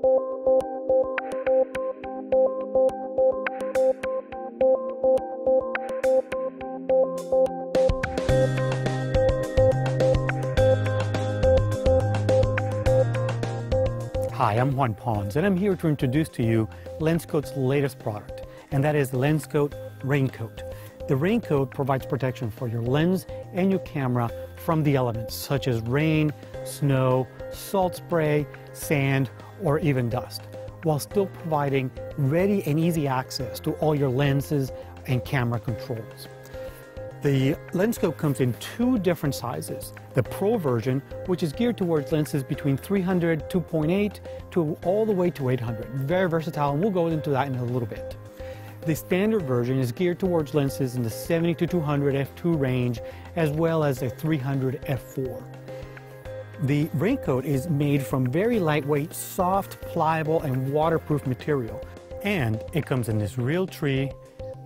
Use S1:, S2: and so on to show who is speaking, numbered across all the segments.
S1: Hi, I'm Juan Pons, and I'm here to introduce to you LensCoat's latest product, and that is LensCoat RainCoat. The RainCoat provides protection for your lens and your camera from the elements such as rain, snow, salt spray, sand, or even dust, while still providing ready and easy access to all your lenses and camera controls. The LensCoat comes in two different sizes. The Pro version, which is geared towards lenses between 300, 2.8 to all the way to 800. Very versatile, and we'll go into that in a little bit. The standard version is geared towards lenses in the 70 to 200 f2 range, as well as a 300 f4. The RainCoat is made from very lightweight, soft, pliable, and waterproof material. And it comes in this Realtree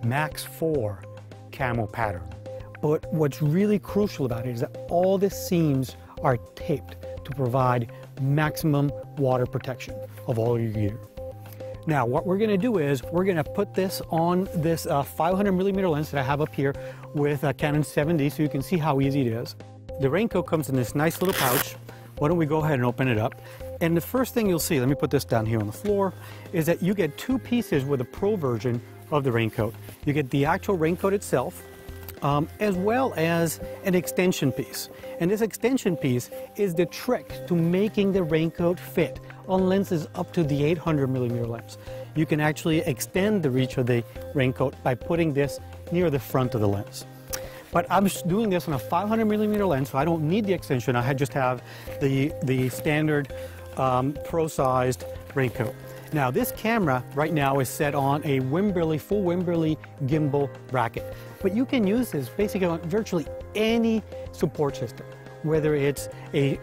S1: Max 4 camo pattern. But what's really crucial about it is that all the seams are taped to provide maximum water protection of all your gear. Now, what we're going to do is we're going to put this on this 500mm lens that I have up here with a Canon 7D, so you can see how easy it is. The RainCoat comes in this nice little pouch. Why don't we go ahead and open it up? And the first thing you'll see, let me put this down here on the floor, is that you get two pieces with the Pro version of the RainCoat. You get the actual RainCoat itself, as well as an extension piece. And this extension piece is the trick to making the RainCoat fit on lenses up to the 800mm lens. You can actually extend the reach of the RainCoat by putting this near the front of the lens. But I'm doing this on a 500mm lens, so I don't need the extension. I just have the standard pro-sized RainCoat. Now, this camera right now is set on a full Wimberley gimbal bracket. But you can use this basically on virtually any support system, whether it's a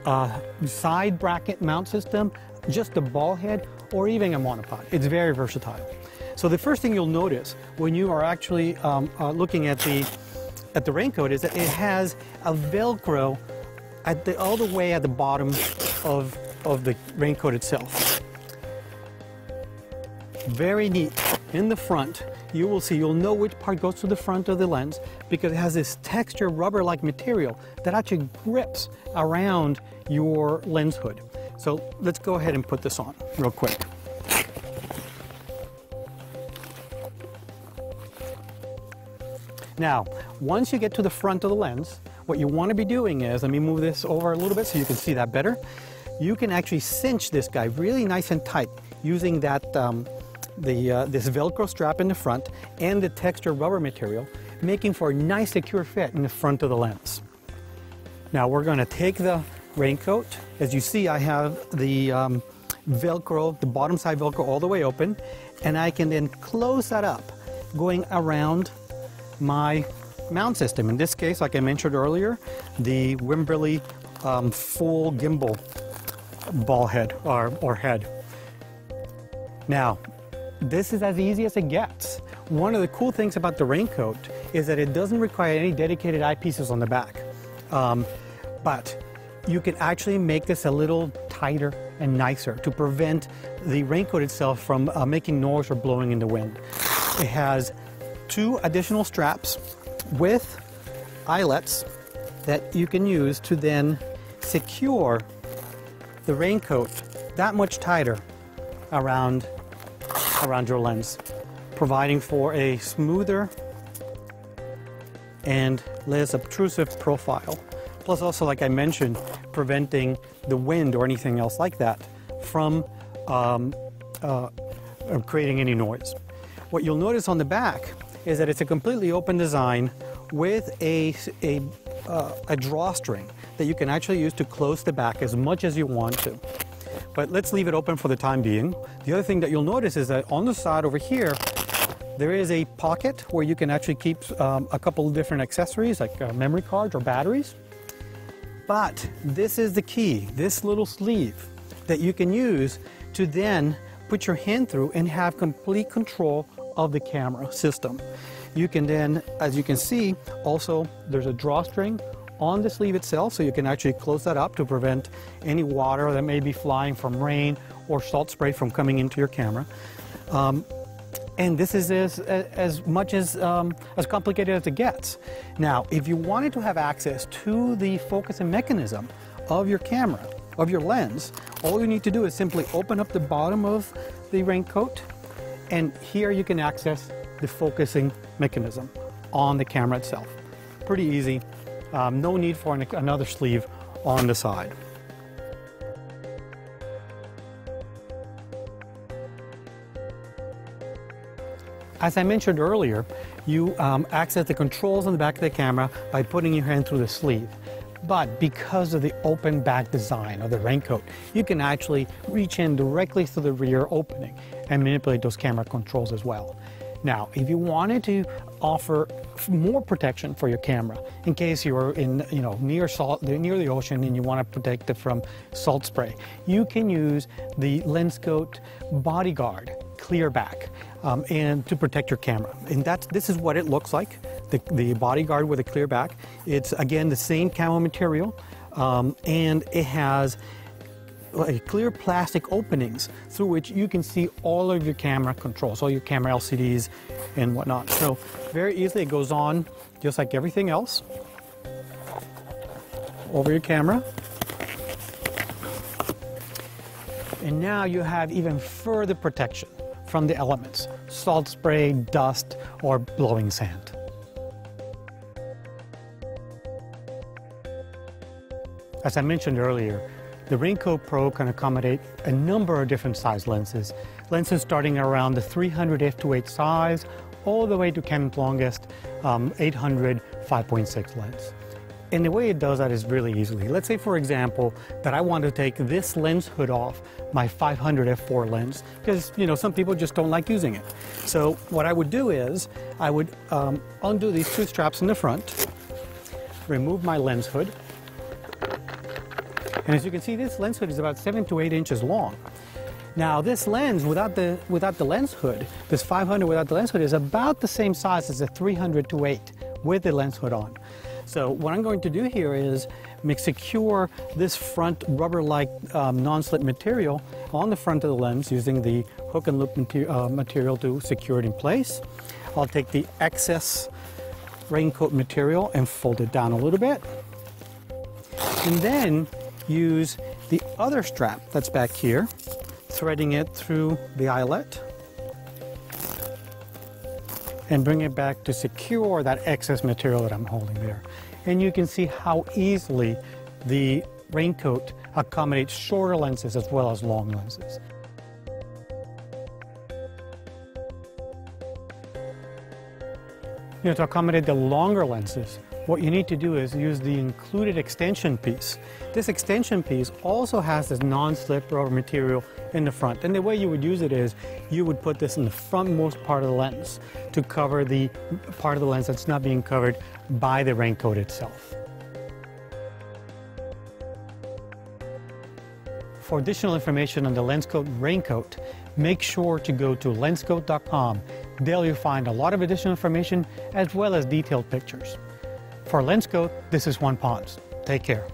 S1: side bracket mount system, just a ball head, or even a monopod. It's very versatile. So the first thing you'll notice when you are actually looking at the RainCoat is that it has a Velcro all the way at the bottom of the RainCoat itself. Very neat. In the front, you'll know which part goes to the front of the lens because it has this texture rubber-like material that actually grips around your lens hood. So let's go ahead and put this on real quick. Now, once you get to the front of the lens, what you want to be doing is, let me move this over a little bit so you can see that better. You can actually cinch this guy really nice and tight using that this Velcro strap in the front and the texture rubber material, making for a nice secure fit in the front of the lens. Now we're going to take the RainCoat. As you see, I have the Velcro, the bottom side Velcro all the way open, and I can then close that up going around my mount system. In this case, like I mentioned earlier, the Wimberley full gimbal ball head or head. Now, this is as easy as it gets. One of the cool things about the RainCoat is that it doesn't require any dedicated eyepieces on the back. But you can actually make this a little tighter and nicer to prevent the RainCoat itself from making noise or blowing in the wind. It has two additional straps with eyelets that you can use to then secure the RainCoat that much tighter around your lens, providing for a smoother and less obtrusive profile. Plus also, like I mentioned, preventing the wind or anything else like that from creating any noise. What you'll notice on the back is that it's a completely open design with a drawstring that you can actually use to close the back as much as you want to. But let's leave it open for the time being. The other thing that you'll notice is that on the side over here, there is a pocket where you can actually keep a couple of different accessories like memory cards or batteries. But this is the key, this little sleeve that you can use to then put your hand through and have complete control of the camera system. You can then, as you can see, also there's a drawstring on the sleeve itself, so you can actually close that up to prevent any water that may be flying from rain or salt spray from coming into your camera. And this is as much as complicated as it gets. Now, if you wanted to have access to the focusing mechanism of your camera, of your lens, all you need to do is simply open up the bottom of the raincoat, and here you can access the focusing mechanism on the camera itself. Pretty easy. No need for another sleeve on the side. As I mentioned earlier, you access the controls on the back of the camera by putting your hand through the sleeve. But because of the open back design of the raincoat, you can actually reach in directly through the rear opening and manipulate those camera controls as well. Now, if you wanted to offer more protection for your camera, in case you're in, near the ocean and you want to protect it from salt spray, you can use the LensCoat Bodyguard clear back and to protect your camera. And this is what it looks like, the Bodyguard with a clear back. It's again the same camo material, and it has like clear plastic openings through which you can see all of your camera controls, all your camera LCDs and whatnot. So very easily it goes on just like everything else over your camera. And now you have even further protection from the elements, salt spray, dust, or blowing sand. As I mentioned earlier, the RainCoat Pro can accommodate a number of different size lenses. Lenses starting around the 300 f2.8 size, all the way to Canon's longest 800 5.6 lens. And the way it does that is really easily. Let's say, for example, that I want to take this lens hood off my 500 f4 lens, because some people just don't like using it. So what I would do is I would undo these two straps in the front, remove my lens hood. And as you can see, this lens hood is about 7 to 8 inches long. Now, this lens without the lens hood, this 500 without the lens hood, is about the same size as a 300 to 8 with the lens hood on. So what I'm going to do here is secure this front rubber-like non-slip material on the front of the lens using the hook and loop material to secure it in place. I'll take the excess raincoat material and fold it down a little bit, and then use the other strap that's back here, threading it through the eyelet, and bring it back to secure that excess material that I'm holding there. And you can see how easily the raincoat accommodates shorter lenses as well as long lenses. To accommodate the longer lenses, what you need to do is use the included extension piece. This extension piece also has this non-slip rubber material in the front. And the way you would use it is you would put this in the frontmost part of the lens to cover the part of the lens that's not being covered by the raincoat itself. For additional information on the LensCoat RainCoat, make sure to go to LensCoat.com. There you'll find a lot of additional information as well as detailed pictures. For LensCoat, this is Juan Pons. Take care.